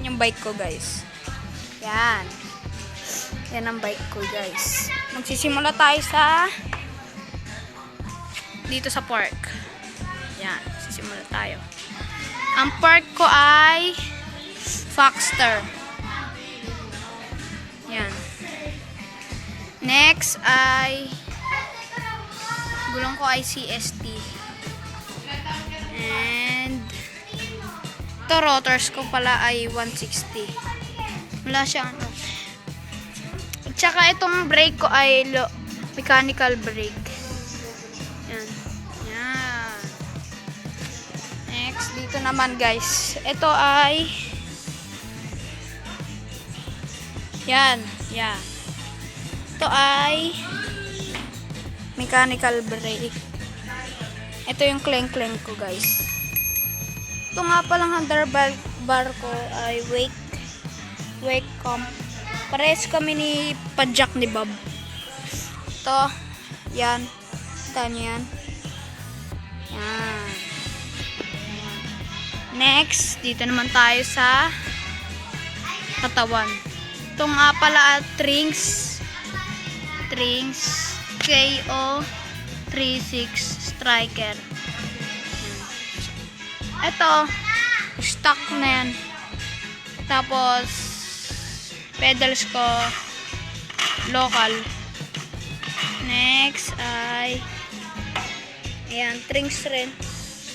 yung bike ko, guys. Yan. Yan ang bike ko, guys. Magsisimula tayo sa dito sa park. Yan. Magsisimula tayo. Ang park ko ay Foxter. Yan. Next ay gulong ko ay CST. And ito rotors ko pala ay 160. Wala siyang ano. At saka itong brake ko ay mechanical brake. Yan. Yan. Next, dito naman guys. Ito ay yan. Yan. Ito ay mechanical brake. Ito yung clank-clank ko guys. Ito nga palang handlebar ko ay wake comp. Parehas kami ni Padjak ni Bob. Ito, yan. Ito yan. Yan. Next, dito naman tayo sa katawan. Ito nga pala at Trings KO36 Striker. Ito, stock na yan. Tapos, pedals ko, local. Next ay, ayan, Trings rin.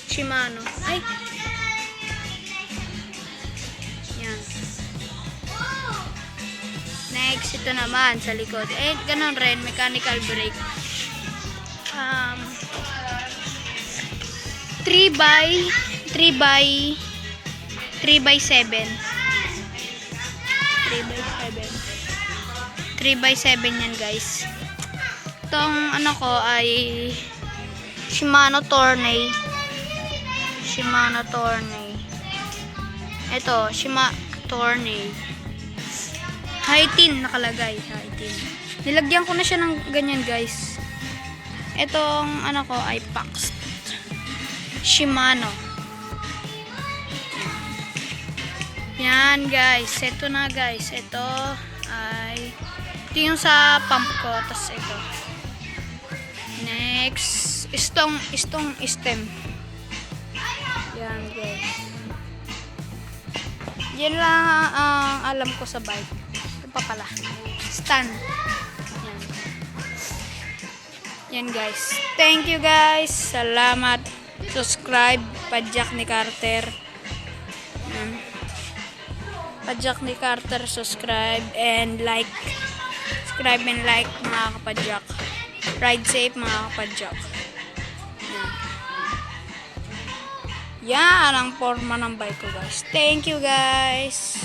Shimano. Ay! Yan. Next, ito naman sa likod. Eh, ganun rin, mechanical brake. 3x7 yan guys. Itong ano ko ay Shimano Tourney. Ito, Tourney. High-tin nakalagay. High-tin. Nilagyan ko na siya ng ganyan guys. Itong ano ko ay Pax. Shimano. Yan guys. Ito na guys. Ito ay ito yung sa pump ko. Tapos ito. Next. Istong stem. Yan guys. Yan lang ang alam ko sa bike. Ito pa pala. Stand. Yan. Yan guys. Thank you guys. Salamat. Subscribe. Padjak ni Carter. Yan. Padjak ni Carter. Subscribe and like. Subscribe and like mga kapadjak. Ride safe mga kapadjak. Yan. Yan ang forma ng bike ko guys. Thank you guys.